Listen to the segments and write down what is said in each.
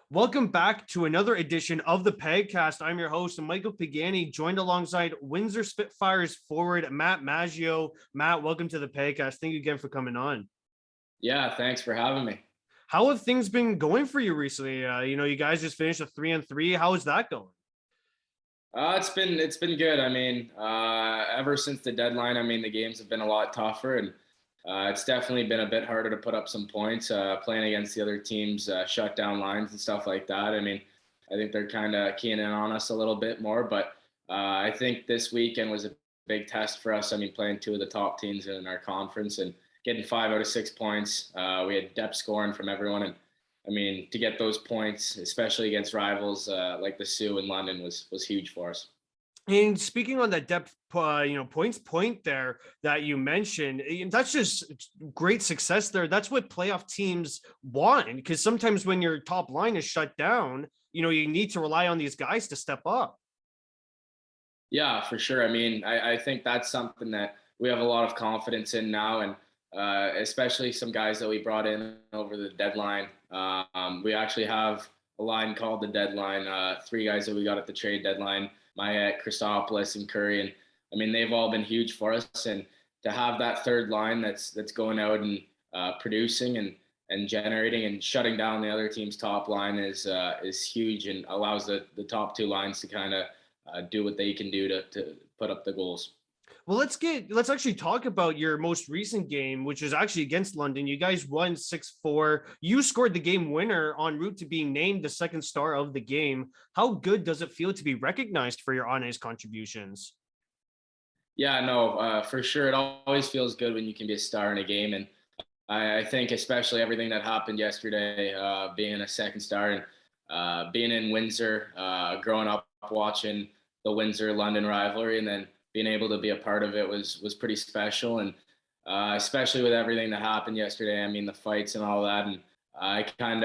Welcome back to another edition of the Pagcast. I'm your host, Michael Pagani, joined alongside Windsor Spitfires forward Matt Maggio. Matt, welcome to the Pagcast. Thank you again for coming on. Yeah, thanks for having me. How have things been going for you recently? You guys just finished a 3-3. How is that going? It's been good. Ever since the deadline, the games have been a lot tougher, and it's definitely been a bit harder to put up some points. Playing against the other teams, shut down lines and stuff like that. I think they're kind of keying in on us a little bit more, but I think this weekend was a big test for us. Playing two of the top teams in our conference and getting 5 out of 6 points. We had depth scoring from everyone, and to get those points, especially against rivals like the Sioux in London, was huge for us. And speaking on that depth, points point there that you mentioned, that's just great success there. That's what playoff teams want, because sometimes when your top line is shut down, you need to rely on these guys to step up. Yeah, for sure. I think that's something that we have a lot of confidence in now, and especially some guys that we brought in over the deadline. We actually have a line called the deadline. Three guys that we got at the trade deadline: Maya, Christopoulos, and Curry. And they've all been huge for us. And to have that third line that's going out and producing and generating and shutting down the other team's top line is huge, and allows the top two lines to kind of do what they can do to put up the goals. Well, let's actually talk about your most recent game, which is actually against London. You guys won 6-4. You scored the game winner en route to being named the second star of the game. How good does it feel to be recognized for your on-ice contributions? Yeah, no, for sure. It always feels good when you can be a star in a game, and I think especially everything that happened yesterday, being a second star and being in Windsor, growing up watching the Windsor London rivalry, and then being able to be a part of it was pretty special. And especially with everything that happened yesterday, the fights and all that. And I kind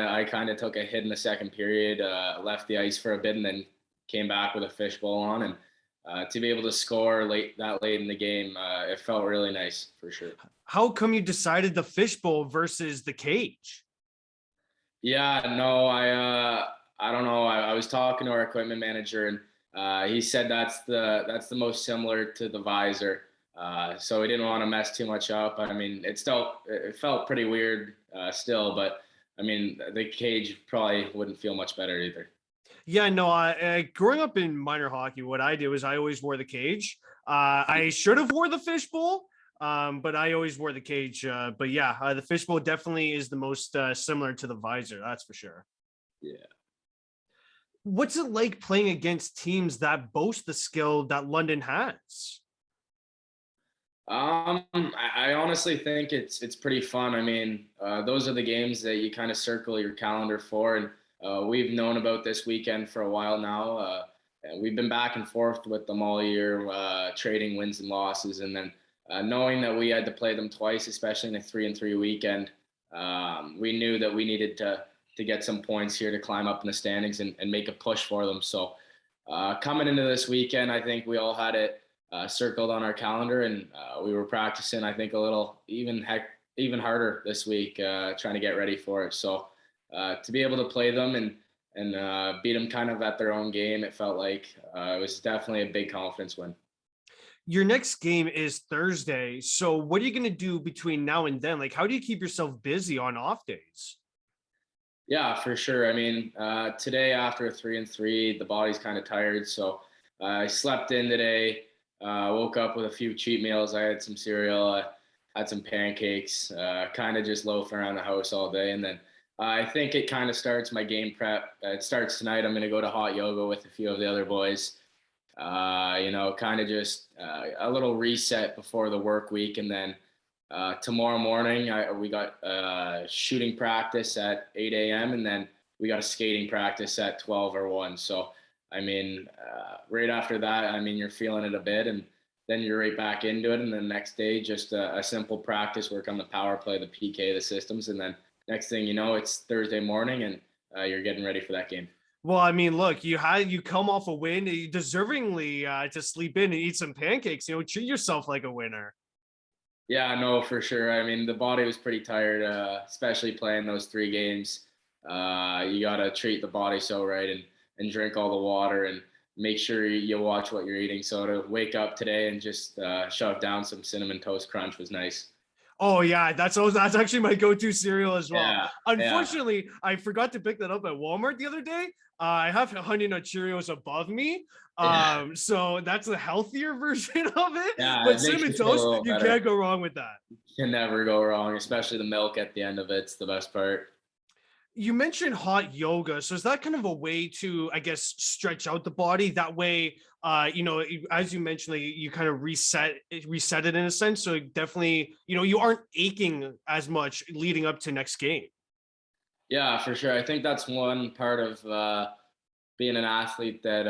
of took a hit in the second period, left the ice for a bit, and then came back with a fishbowl on. And to be able to score late in the game, it felt really nice for sure. How come you decided the fishbowl versus the cage? Yeah, no, I don't know. I was talking to our equipment manager, and he said that's the most similar to the visor. So he didn't want to mess too much up. It felt pretty weird still, but the cage probably wouldn't feel much better either. Yeah, no, growing up in minor hockey, what I did was I always wore the cage. I should have wore the fishbowl, but I always wore the cage. But yeah, the fishbowl definitely is the most similar to the visor. That's for sure. Yeah. What's it like playing against teams that boast the skill that London has? I honestly think it's pretty fun. Those are the games that you kind of circle your calendar for, and we've known about this weekend for a while now. And we've been back and forth with them all year, trading wins and losses, and then knowing that we had to play them twice, especially in a 3-3 weekend. We knew that we needed to get some points here to climb up in the standings and make a push for them. So coming into this weekend, I think we all had it circled on our calendar, and we were practicing, I think, a little even harder this week, trying to get ready for it. So to be able to play them and beat them kind of at their own game, it felt like it was definitely a big confidence win. Your next game is Thursday. So what are you going to do between now and then? Like, how do you keep yourself busy on off days? Yeah, for sure. Today after a 3-3, the body's kind of tired, so I slept in today. Woke up with a few cheat meals. I had some cereal, had some pancakes, kind of just loafing around the house all day. And then I think it kind of starts my game prep. It starts tonight. I'm going to go to hot yoga with a few of the other boys. Kind of just a little reset before the work week. And then tomorrow morning, we got shooting practice at 8 a.m. and then we got a skating practice at 12 or 1. So, right after that, you're feeling it a bit, and then you're right back into it. And then the next day, just a simple practice work on the power play, the PK, the systems. And then next thing you know, it's Thursday morning and you're getting ready for that game. Well, look, you come off a win, you deservingly to sleep in and eat some pancakes. Treat yourself like a winner. Yeah, no, for sure. The body was pretty tired, especially playing those 3 games. You got to treat the body so right, and drink all the water, and make sure you watch what you're eating. So to wake up today and just shove down some cinnamon toast crunch was nice. Oh yeah, that's actually my go-to cereal as well. Yeah, yeah, Unfortunately, I forgot to pick that up at Walmart the other day. I have Honey Nut Cheerios above me, yeah, so that's a healthier version of it. yeah. But It makes cinnamon you feel a toast, little you better. can't go wrong with that. You can never go wrong, especially the milk at the end of it's the best part. You mentioned hot yoga, so is that kind of a way to, I guess, stretch out the body? That way, as you mentioned, like, you kind of reset it in a sense. So definitely, you aren't aching as much leading up to next game. Yeah, for sure. I think that's one part of being an athlete that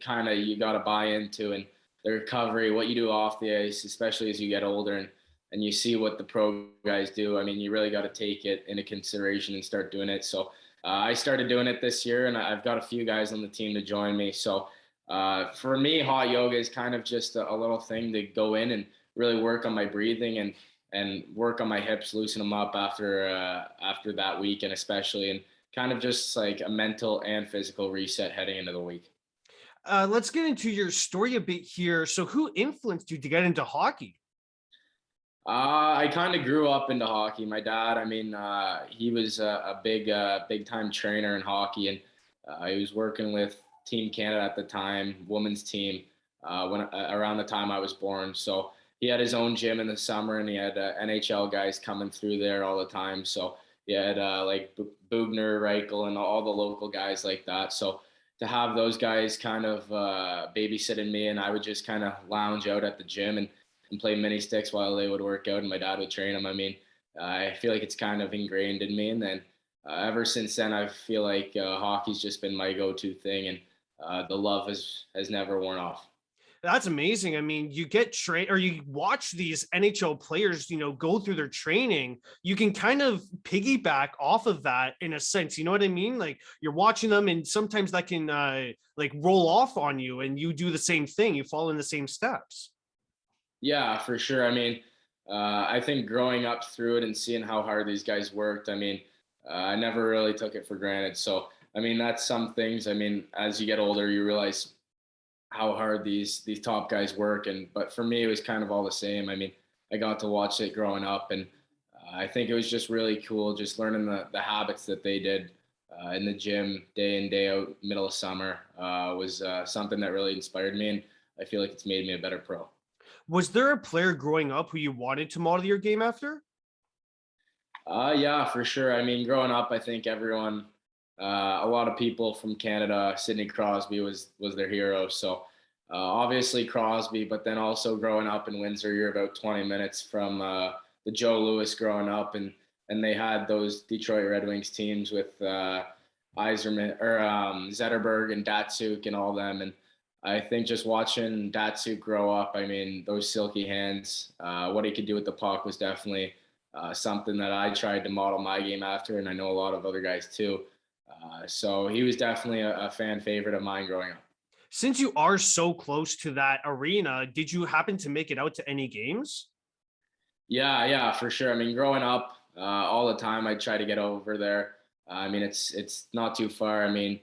kind of you got to buy into, and the recovery, what you do off the ice, especially as you get older, and you see what the pro guys do. I mean, you really got to take it into consideration and start doing it. So I started doing it this year, and I've got a few guys on the team to join me. So for me, hot yoga is kind of just a little thing to go in and really work on my breathing, and work on my hips, loosen them up after that weekend, especially, and kind of just like a mental and physical reset heading into the week. Let's get into your story a bit here. So, who influenced you to get into hockey? I kind of grew up into hockey. My dad, I mean, he was a big time trainer in hockey, and he was working with Team Canada at the time, women's team, when around the time I was born. So he had his own gym in the summer, and he had NHL guys coming through there all the time. So he had like Bugner, Reichel, and all the local guys like that. So to have those guys kind of babysitting me, and I would just kind of lounge out at the gym and play mini sticks while they would work out and my dad would train them. I mean, I feel like it's kind of ingrained in me. And then ever since then, I feel like hockey's just been my go-to thing, and the love has never worn off. That's amazing. I mean, you get trained or you watch these NHL players, go through their training. You can kind of piggyback off of that in a sense. You know what I mean? Like you're watching them, and sometimes that can like roll off on you, and you do the same thing. You follow in the same steps. Yeah, for sure. I mean, I think growing up through it and seeing how hard these guys worked, I mean, I never really took it for granted. So, I mean, that's some things. I mean, as you get older, you realize how hard these top guys work. And but for me, it was kind of all the same. I mean, I got to watch it growing up, and I think it was just really cool, just learning the habits that they did in the gym day in day out, middle of summer, was something that really inspired me, and I feel like it's made me a better pro. Was there a player growing up who you wanted to model your game after? Yeah, for sure. I mean, growing up, I think everyone, a lot of people from Canada, Sidney Crosby was their hero. So obviously Crosby, but then also growing up in Windsor, you're about 20 minutes from the Joe Louis growing up, and they had those Detroit Red Wings teams with Iserman or Zetterberg and Datsuk and all them. And I think just watching Datsuk grow up, I mean, those silky hands, what he could do with the puck was definitely something that I tried to model my game after, and I know a lot of other guys too. So he was definitely a fan favorite of mine growing up. Since you are so close to that arena, did you happen to make it out to any games? Yeah, yeah, for sure. I mean, growing up, all the time, I try to get over there. I mean, it's not too far. I mean,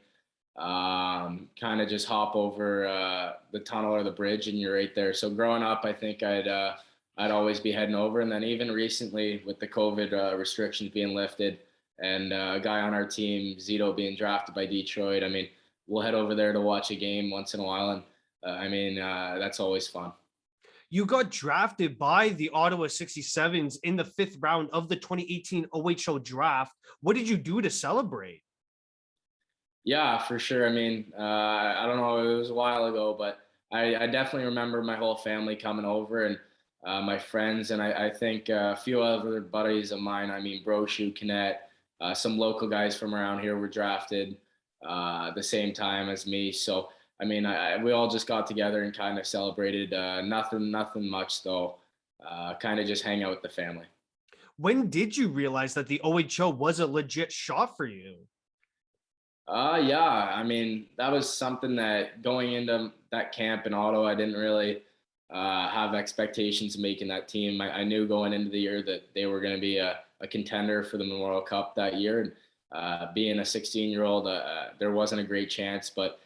kind of just hop over the tunnel or the bridge, and you're right there. So growing up, I think I'd always be heading over. And then even recently, with the COVID restrictions being lifted, and a guy on our team, Zito, being drafted by Detroit, I mean, we'll head over there to watch a game once in a while, and I mean, that's always fun. You got drafted by the Ottawa 67s in the fifth round of the 2018 OHL draft. What did you do to celebrate? Yeah, for sure. I mean, I don't know, it was a while ago, but I definitely remember my whole family coming over, and my friends, and I think a few other buddies of mine. I mean, Brochu, Kinnett, some local guys from around here were drafted the same time as me. So, I mean, we all just got together and kind of celebrated. Nothing much though. Kind of just hang out with the family. When did you realize that the OHL was a legit shot for you? Yeah, I mean, that was something that going into that camp in Ottawa, I didn't really have expectations of making that team. I knew going into the year that they were going to be a contender for the Memorial Cup that year. And being a 16-year-old, there wasn't a great chance. But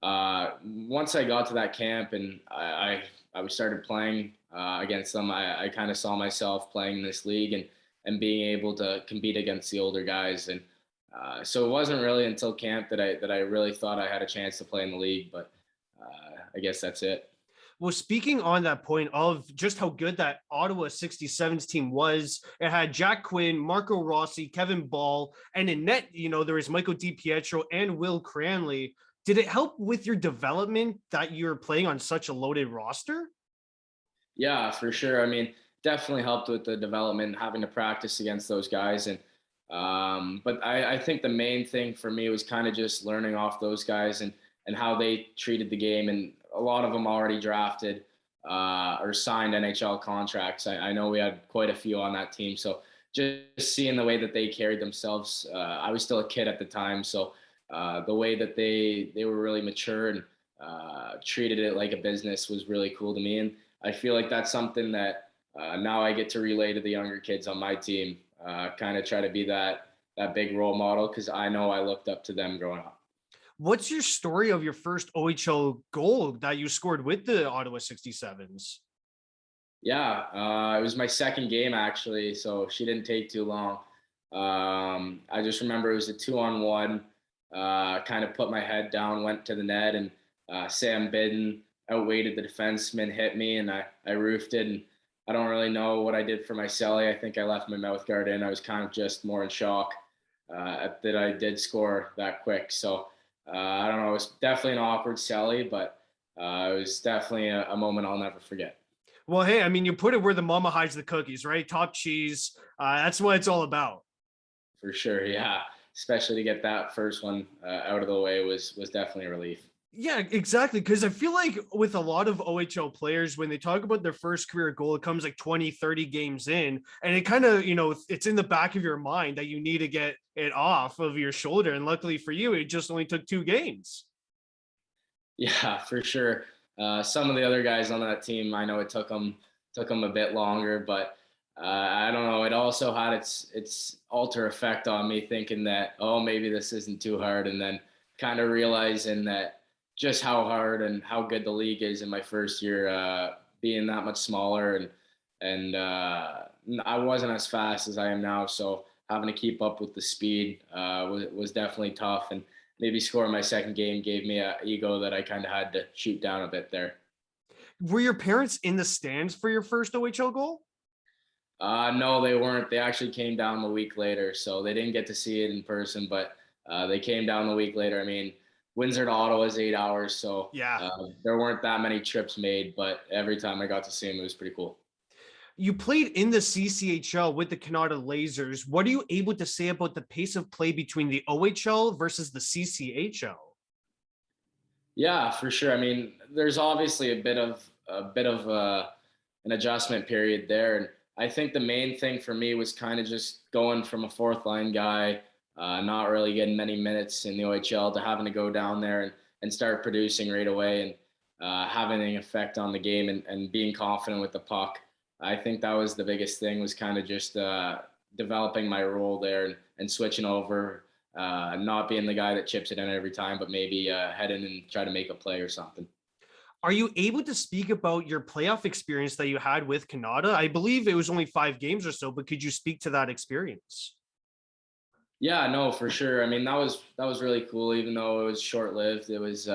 once I got to that camp and I started playing against them, I kind of saw myself playing in this league and being able to compete against the older guys. And so it wasn't really until camp that I really thought I had a chance to play in the league. But I guess that's it. Well, speaking on that point of just how good that Ottawa 67s team was, it had Jack Quinn, Marco Rossi, Kevin Ball, and in net, there was Michael DiPietro and Will Cranley. Did it help with your development that you're playing on such a loaded roster? Yeah, for sure. I mean, definitely helped with the development, having to practice against those guys. And but I think the main thing for me was kind of just learning off those guys and how they treated the game. And a lot of them already drafted or signed NHL contracts. I know we had quite a few on that team. So just seeing the way that they carried themselves, I was still a kid at the time. So the way that they were really mature and treated it like a business was really cool to me. And I feel like that's something that now I get to relay to the younger kids on my team, kind of try to be that big role model because I know I looked up to them growing up. What's your story of your first OHL goal that you scored with the Ottawa 67s? Yeah, it was my second game actually, so she didn't take too long. I just remember it was a 2-on-1. Kind of put my head down, went to the net, and Sam Bidden outweighted the defenseman, hit me, and I roofed it. And I don't really know what I did for my celly. I think I left my mouth guard in. I was kind of just more in shock that I did score that quick. So I don't know. It was definitely an awkward celly, but it was definitely a moment I'll never forget. Well, hey, I mean, you put it where the mama hides the cookies, right? Top cheese. That's what it's all about. For sure, yeah. Especially to get that first one out of the way was definitely a relief. Yeah, exactly. Because I feel like with a lot of OHL players, when they talk about their first career goal, it comes like 20, 30 games in. And it kind of, it's in the back of your mind that you need to get it off of your shoulder. And luckily for you, it just only took 2 games. Yeah, for sure. Some of the other guys on that team, I know it took them a bit longer, but I don't know. It also had its alter effect on me, thinking that maybe this isn't too hard, and then kind of realizing that just how hard and how good the league is in my first year, being that much smaller and I wasn't as fast as I am now, so having to keep up with the speed was definitely tough. And maybe scoring my second game gave me an ego that I kind of had to shoot down a bit there. Were your parents in the stands for your first OHL goal? No, they weren't. They actually came down the week later, so they didn't get to see it in person, but they came down the week later. I mean, Windsor to Ottawa is 8 hours, so Yeah. there weren't that many trips made, but every time I got to see them, it was pretty cool. You played in the CCHL with the Canada Lasers. What are you able to say about the pace of play between the OHL versus the CCHL? Yeah, for sure. I mean, there's obviously a bit of an adjustment period there, and I think the main thing for me was kind of just going from a fourth line guy, not really getting many minutes in the OHL, to having to go down there and start producing right away and having an effect on the game and being confident with the puck. I think that was the biggest thing, was kind of just developing my role there and switching over, not being the guy that chips it in every time, but maybe head in and try to make a play or something. Are you able to speak about your playoff experience that you had with Canada? I believe it was only 5 games or so, but could you speak to that experience? Yeah, no, for sure. I mean, that was really cool, even though it was short lived. It was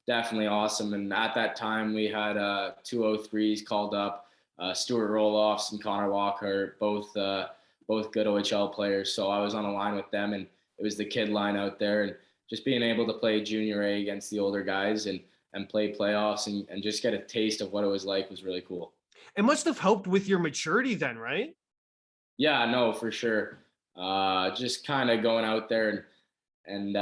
definitely awesome. And at that time, we had 203s called up, Stuart Roloffs and Connor Walker, both good OHL players. So I was on a line with them, and it was the kid line out there, and just being able to play junior A against the older guys and play playoffs and just get a taste of what it was like was really cool. It must have helped with your maturity then, right? Yeah, no, for sure. Just kind of going out there and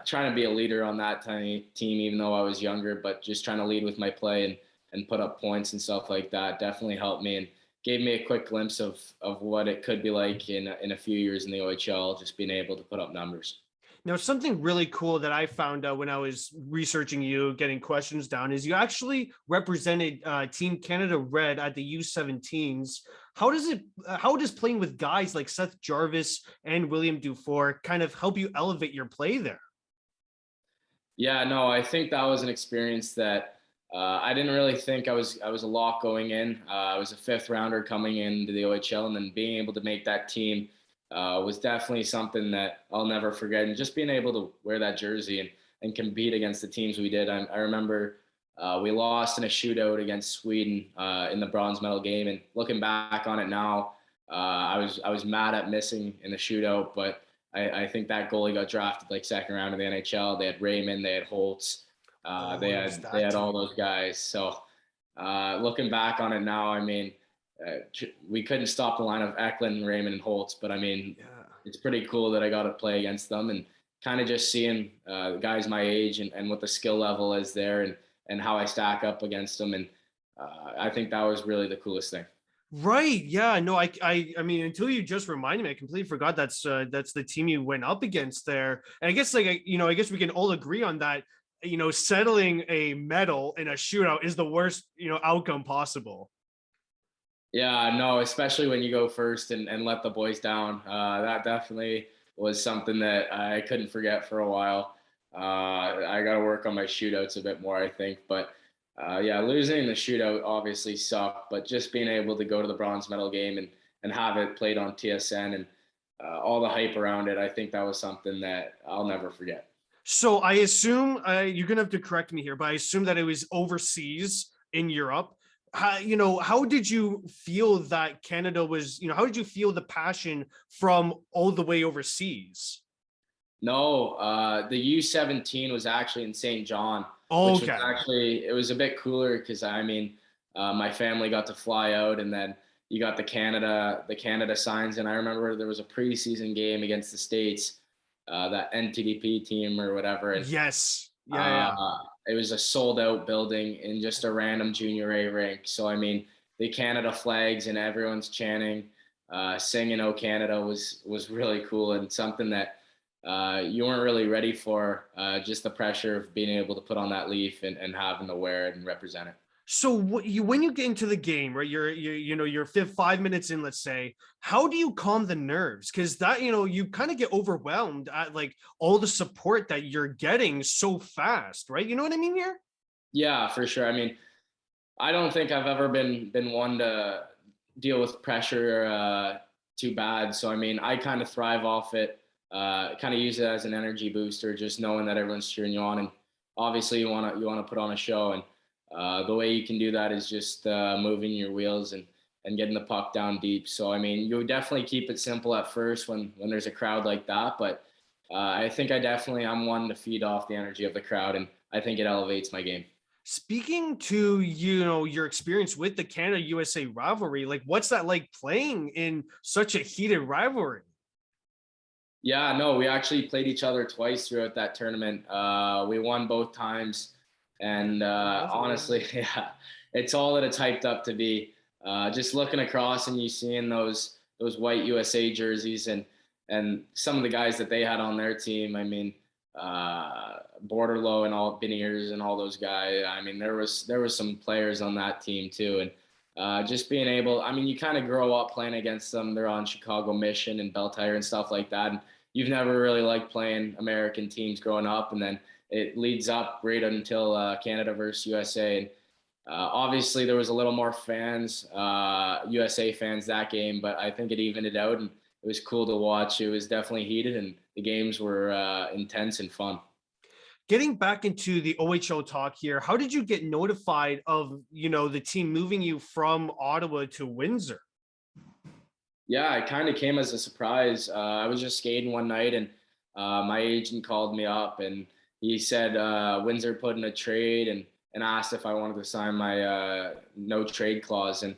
trying to be a leader on that tiny team, even though I was younger, but just trying to lead with my play and put up points and stuff like that definitely helped me and gave me a quick glimpse of what it could be like in a few years in the OHL, just being able to put up numbers. Now, something really cool that I found out when I was researching you, getting questions down, is you actually represented Team Canada Red at the U17s. How does playing with guys like Seth Jarvis and William Dufour kind of help you elevate your play there? Yeah, no, I think that was an experience that I didn't really think I was a lock going in. I was a fifth rounder coming into the OHL, and then being able to make that team was definitely something that I'll never forget. And just being able to wear that jersey and compete against the teams we did. I remember we lost in a shootout against Sweden in the bronze medal game, and looking back on it now, I was mad at missing in the shootout, but I think that goalie got drafted like second round of the NHL. They had Raymond, they had Holtz, Oh, they it was had they that had all team. those guys. So looking back on it now, I mean, we couldn't stop the line of Eklund, Raymond, and Holtz. But I mean, Yeah. it's pretty cool that I got to play against them and kind of just seeing guys my age and what the skill level is there and how I stack up against them. And I think that was really the coolest thing. Right. Yeah. No, I mean, until you just reminded me, I completely forgot that's the team you went up against there. And I guess I guess we can all agree on that. Settling a medal in a shootout is the worst, outcome possible. Yeah, no, especially when you go first and let the boys down. That definitely was something that I couldn't forget for a while. I got to work on my shootouts a bit more, I think. But yeah, losing in the shootout obviously sucked. But just being able to go to the bronze medal game and have it played on TSN and all the hype around it, I think that was something that I'll never forget. So I assume you're gonna have to correct me here, but I assume that it was overseas in Europe. How did you feel that Canada was? How did you feel the passion from all the way overseas? No, the U17 was actually in St. John, which was Okay. actually it was a bit cooler because I mean, my family got to fly out, and then you got the Canada signs, and I remember there was a preseason game against the States, that NTDP team or whatever, and Yes. Yeah. uh, Yeah. it was a sold out building in just a random junior A rink. So I mean, the Canada flags and everyone's chanting, singing "Oh Canada" was really cool and something that you weren't really ready for. Just the pressure of being able to put on that leaf and having to wear it and represent it. So when you get into the game, right? You're 5 minutes in, let's say. How do you calm the nerves? Because that you kind of get overwhelmed at like all the support that you're getting so fast, right? You know what I mean here? Yeah, for sure. I mean, I don't think I've ever been one to deal with pressure too bad. So I mean, I kind of thrive off it. Kind of use it as an energy booster, just knowing that everyone's cheering you on, and obviously you want to put on a show, and the way you can do that is just moving your wheels and getting the puck down deep. So I mean, you definitely keep it simple at first when there's a crowd like that, but I think I'm one to feed off the energy of the crowd, and I think it elevates my game. Speaking to your experience with the Canada USA rivalry, like what's that like playing in such a heated rivalry? Yeah, no, we actually played each other twice throughout that tournament. We won both times, and Both of them. honestly, yeah, it's all that it's hyped up to be. Just looking across and you seeing those white USA jerseys and some of the guys that they had on their team. I mean, Borderlow and all Beniers and all those guys. I mean, there was some players on that team too, and just being able. I mean, you kind of grow up playing against them. They're on Chicago Mission and Bell Tire and stuff like that. And you've never really liked playing American teams growing up, and then it leads up right until Canada versus USA. And obviously, there was a little more fans, USA fans that game, but I think it evened it out, and it was cool to watch. It was definitely heated, and the games were intense and fun. Getting back into the OHL talk here, how did you get notified of the team moving you from Ottawa to Windsor? Yeah, it kind of came as a surprise. I was just skating one night, and my agent called me up, and he said Windsor put in a trade and asked if I wanted to sign my no trade clause. And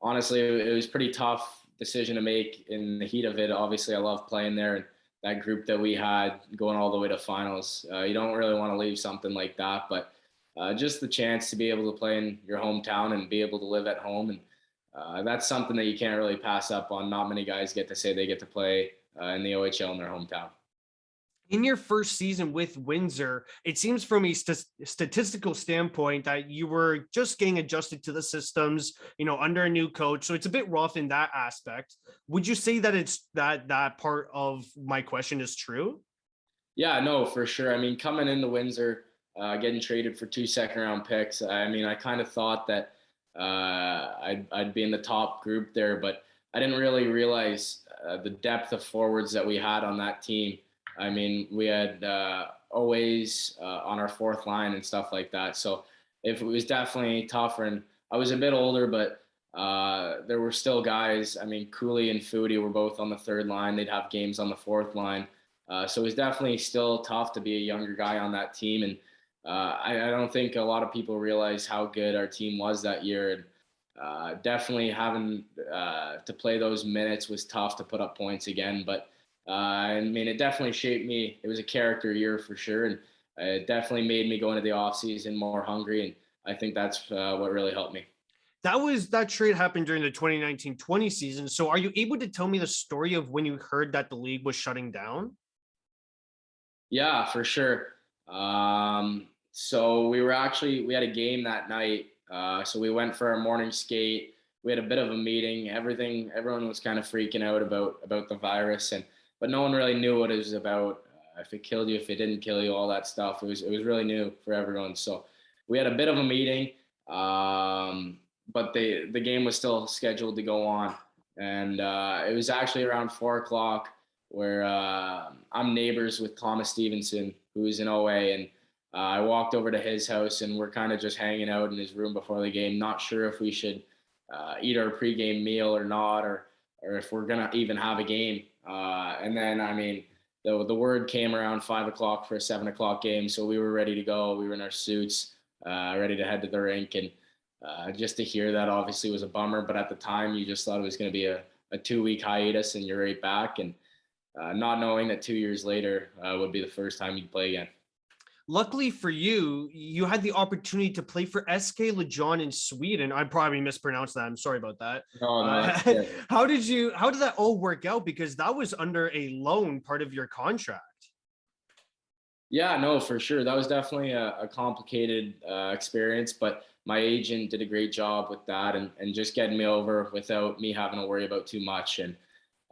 honestly, it was pretty tough decision to make in the heat of it. Obviously, I love playing there, and that group that we had going all the way to finals. You don't really want to leave something like that, but just the chance to be able to play in your hometown and be able to live at home and that's something that you can't really pass up on. Not many guys get to say they get to play in the OHL in their hometown. In your first season with Windsor, it seems from a statistical standpoint that you were just getting adjusted to the systems, under a new coach. So it's a bit rough in that aspect. Would you say that it's that part of my question is true? Yeah, no, for sure. I mean, coming into Windsor, getting traded for 2 second-round picks. I mean, I kind of thought that I'd be in the top group there, but I didn't really realize the depth of forwards that we had on that team. I mean, we had always on our fourth line and stuff like that. So if it was definitely tougher, and I was a bit older, but there were still guys. I mean, Cooley and Foodie were both on the third line. They'd have games on the fourth line. So it was definitely still tough to be a younger guy on that team. And I don't think a lot of people realize how good our team was that year. And definitely having to play those minutes was tough to put up points again. But I mean, it definitely shaped me. It was a character year for sure. And it definitely made me go into the offseason more hungry. And I think that's what really helped me. That trade happened during the 2019-20 season. So are you able to tell me the story of when you heard that the league was shutting down? Yeah, for sure. So we had a game that night. So we went for our morning skate. We had a bit of a meeting. Everyone was kind of freaking out about the virus, but no one really knew what it was about. If it killed you, if it didn't kill you, all that stuff. It was really new for everyone. So we had a bit of a meeting, but the game was still scheduled to go on, and it was actually around 4 o'clock where I'm neighbors with Thomas Stevenson, who's in OA, and I walked over to his house, and we're kind of just hanging out in his room before the game, not sure if we should eat our pregame meal or not, or if we're gonna even have a game. And then, I mean, the word came around 5 o'clock for a 7 o'clock game, so we were ready to go. We were in our suits, ready to head to the rink, and just to hear that obviously was a bummer. But at the time, you just thought it was going to be a 2 week hiatus, and you're right back, and not knowing that 2 years later would be the first time you'd play again. Luckily for you, you had the opportunity to play for SK Lejon in Sweden. I probably mispronounced that. I'm sorry about that. No, that's good. How did that all work out? Because that was under a loan part of your contract. Yeah, no, for sure. That was definitely a complicated experience, but my agent did a great job with that, and just getting me over without me having to worry about too much. And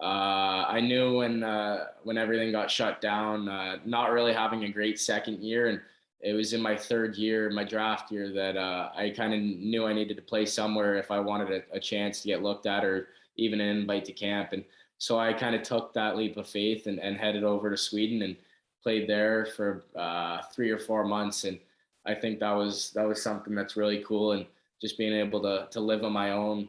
I knew when everything got shut down, not really having a great second year, and it was in my third year, my draft year, that I kind of knew I needed to play somewhere if I wanted a chance to get looked at, or even an invite to camp. And so I kind of took that leap of faith and headed over to Sweden and played there for 3 or 4 months. And I think that was something that's really cool. And just being able to live on my own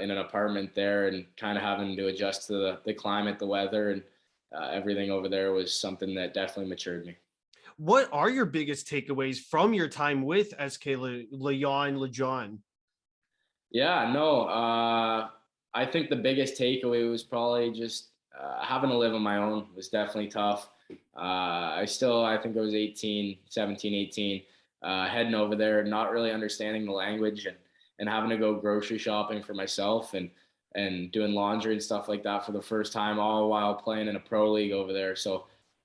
in an apartment there, and kind of having to adjust to the climate, the weather, and everything over there was something that definitely matured me. What are your biggest takeaways from your time with SK Lejon? Yeah, no, I think the biggest takeaway was probably just having to live on my own was definitely tough. I think I was 18, 17, 18, heading over there, not really understanding the language, and having to go grocery shopping for myself, and doing laundry and stuff like that for the first time, all while playing in a pro league over there. So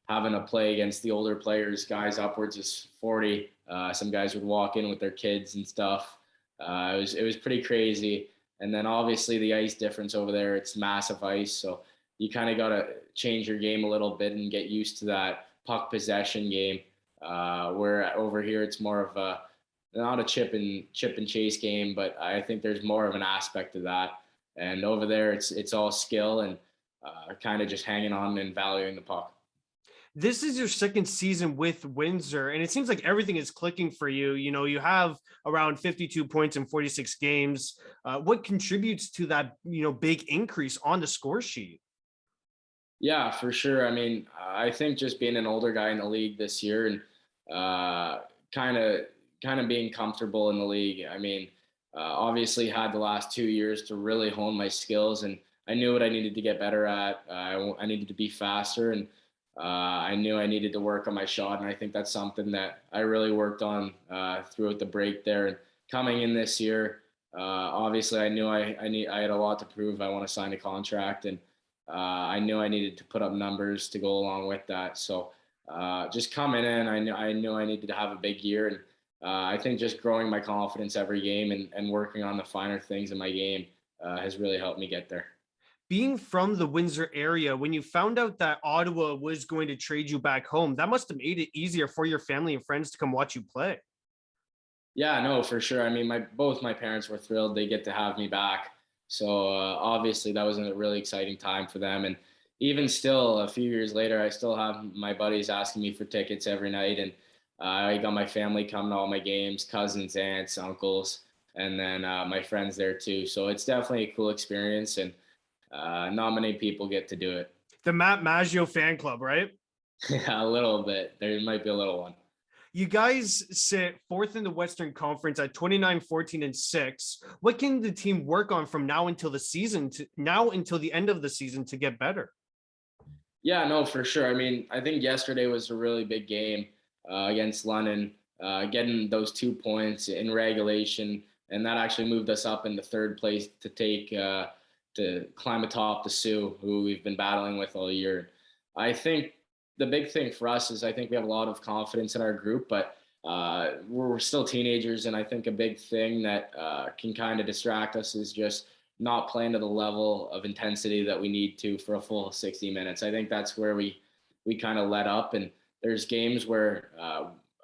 having to play against the older players, guys upwards of 40, some guys would walk in with their kids and stuff. It was pretty crazy. And then obviously the ice difference over there, it's massive ice. So you kind of got to change your game a little bit and get used to that puck possession game. Where over here it's more of a not a chip and chase game, but I think there's more of an aspect to that. And over there, it's all skill and kind of just hanging on and valuing the puck. This is your second season with Windsor, and it seems like everything is clicking for you. You have around 52 points in 46 games. What contributes to that, big increase on the score sheet? Yeah, for sure. I mean, I think just being an older guy in the league this year, and kind of being comfortable in the league. I mean, obviously had the last 2 years to really hone my skills, and I knew what I needed to get better at. I needed to be faster, and I knew I needed to work on my shot, and I think that's something that I really worked on throughout the break there. And coming in this year, obviously I knew I had a lot to prove. I want to sign a contract, and I knew I needed to put up numbers to go along with that. So just coming in, I knew I needed to have a big year. And I think just growing my confidence every game and working on the finer things in my game has really helped me get there. Being from the Windsor area, when you found out that Ottawa was going to trade you back home, that must have made it easier for your family and friends to come watch you play. Yeah, no, for sure. I mean, both my parents were thrilled they get to have me back. So obviously that was a really exciting time for them. And even still, a few years later, I still have my buddies asking me for tickets every night, and I got my family coming to all my games, cousins, aunts, uncles, and then my friends there too. So it's definitely a cool experience, and not many people get to do it. The Maggio fan club, right? Yeah, a little bit. There might be a little one. You guys sit fourth in the Western Conference at 29, 14, and 6. What can the team work on from now until the end of the season to get better? Yeah, no, for sure. I mean, I think yesterday was a really big game against London, getting those 2 points in regulation, and that actually moved us up into third place to climb atop the Sioux, who we've been battling with all year. I think the big thing for us is I think we have a lot of confidence in our group, but we're still teenagers, and I think a big thing that can kind of distract us is just not playing to the level of intensity that we need to for a full 60 minutes. I think that's where we kind of let up, and there's games where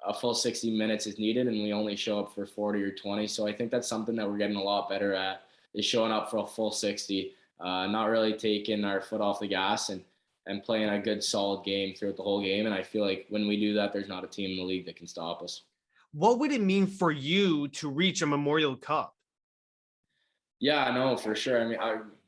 a full 60 minutes is needed and we only show up for 40 or 20. So I think that's something that we're getting a lot better at, is showing up for a full 60, not really taking our foot off the gas and playing a good solid game throughout the whole game. And I feel like when we do that, there's not a team in the league that can stop us. What would it mean for you to reach a Memorial Cup? Yeah, no, for sure. I mean,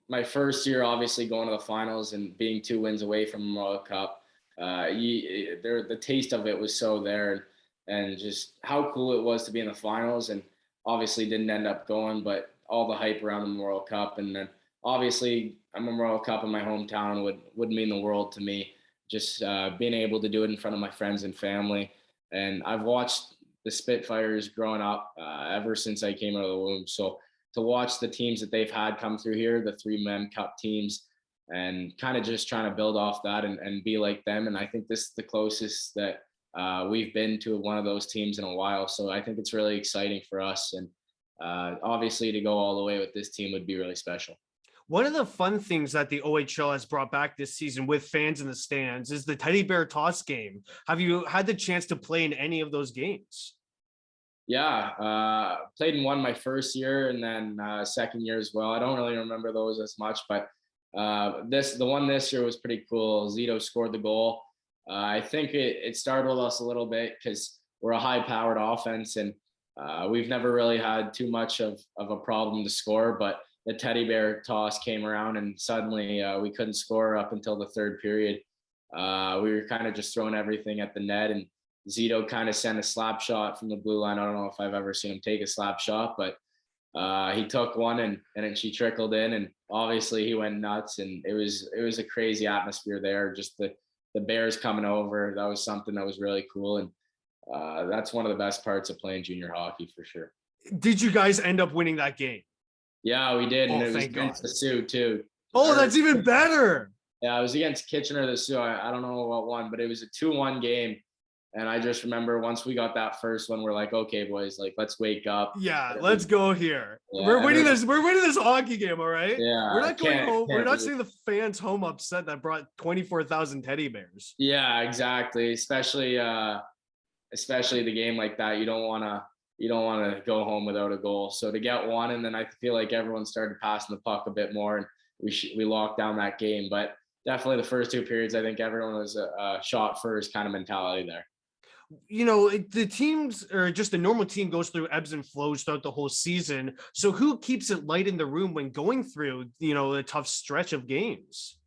my first year, obviously going to the finals and being 2 wins away from the World Cup, the taste of it was so there, and just how cool it was to be in the finals. And obviously didn't end up going, but all the hype around the World Cup, and then obviously a World Cup in my hometown would mean the world to me. Just being able to do it in front of my friends and family, and I've watched the Spitfires growing up ever since I came out of the womb. So to watch the teams that they've had come through here, the 3-man cup teams, and kind of just trying to build off that and be like them. And I think this is the closest that we've been to one of those teams in a while. So I think it's really exciting for us. And obviously to go all the way with this team would be really special. One of the fun things that the OHL has brought back this season with fans in the stands is the teddy bear toss game. Have you had the chance to play in any of those games? Yeah, played in one my first year, and then second year as well. I don't really remember those as much, but the one this year was pretty cool. Zito scored the goal. I think it startled us a little bit because we're a high-powered offense, and we've never really had too much of a problem to score. But the teddy bear toss came around, and suddenly we couldn't score up until the third period. We were kind of just throwing everything at the net, and Zito kind of sent a slap shot from the blue line. I don't know if I've ever seen him take a slap shot, but he took one and then she trickled in, and obviously he went nuts, and it was a crazy atmosphere there. Just the Bears coming over, that was something that was really cool, and that's one of the best parts of playing junior hockey for sure. Did you guys end up winning that game? Yeah, we did, and it was thank against God. the Sioux too. Oh, that's even better. Yeah, it was against Kitchener, the Sioux. I don't know what won, but it was a 2-1 game. And I just remember once we got that first one, we're like, okay, boys, like, let's wake up. Yeah, let's go here. Yeah, we're winning this. We're winning this hockey game, all right? Yeah, we're not going home. We're not seeing the fans home upset that brought 24,000 teddy bears. Yeah, exactly. Especially the game like that. You don't want to go home without a goal. So to get one, and then I feel like everyone started passing the puck a bit more, and we locked down that game. But definitely the first 2 periods, I think everyone was a shot first kind of mentality there. You know, the teams, or just the normal team, goes through ebbs and flows throughout the whole season. So who keeps it light in the room when going through, a tough stretch of games?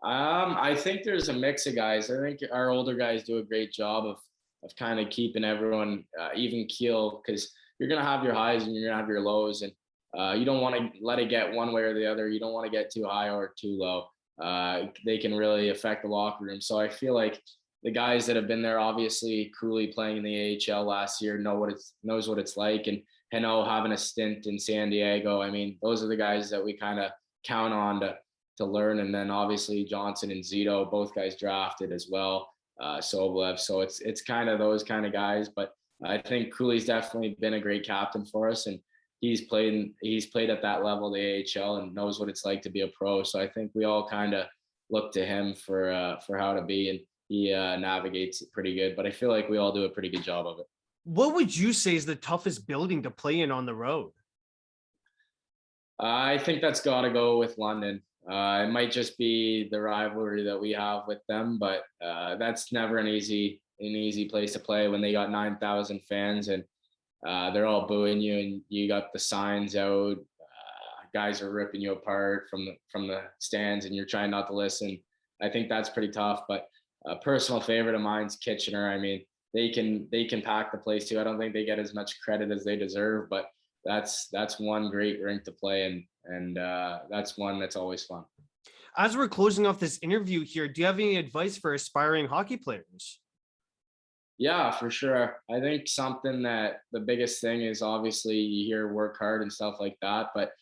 I think there's a mix of guys. I think our older guys do a great job of kind of keeping everyone even keel, because you're gonna have your highs and you're gonna have your lows, and you don't want to let it get one way or the other. You don't want to get too high or too low. They can really affect the locker room. So I feel like the guys that have been there, obviously Cooley playing in the AHL last year, knows what it's like, and Heno having a stint in San Diego. I mean, those are the guys that we kind of count on to learn. And then obviously Johnson and Zito, both guys drafted as well. Soblev. So it's kind of those kind of guys. But I think Cooley's definitely been a great captain for us, and he's played at that level, the AHL, and knows what it's like to be a pro. So I think we all kind of look to him for how to be, and he navigates it pretty good. But I feel like we all do a pretty good job of it. What would you say is the toughest building to play in on the road? I think that's got to go with London. It might just be the rivalry that we have with them, but that's never an easy place to play when they got 9,000 fans and they're all booing you, and you got the signs out. Guys are ripping you apart from the stands, and you're trying not to listen. I think that's pretty tough. But a personal favorite of mine's Kitchener. I mean, they can pack the place too. I don't think they get as much credit as they deserve, but that's one great rink to play, and that's one that's always fun. As we're closing off this interview here, do you have any advice for aspiring hockey players? Yeah, for sure. I think something that the biggest thing is, obviously you hear work hard and stuff like that, but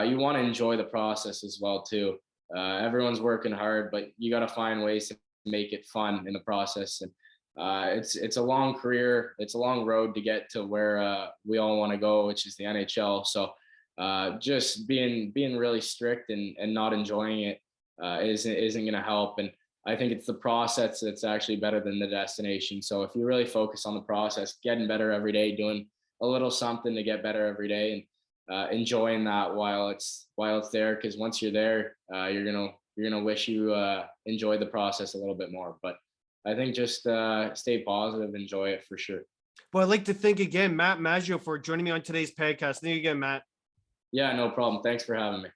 you want to enjoy the process as well too. Everyone's working hard, but you got to find ways to make it fun in the process. And it's a long career. It's a long road to get to where we all want to go, which is the NHL. So just being really strict and not enjoying it isn't going to help. And I think it's the process that's actually better than the destination. So if you really focus on the process, getting better every day, doing a little something to get better every day, and enjoying that while it's there, because once you're there, you're gonna wish you enjoyed the process a little bit more. But I think just stay positive, enjoy it for sure. Well, I'd like to thank again Matt Maggio for joining me on today's podcast. Thank you again, Matt. Yeah, no problem. Thanks for having me.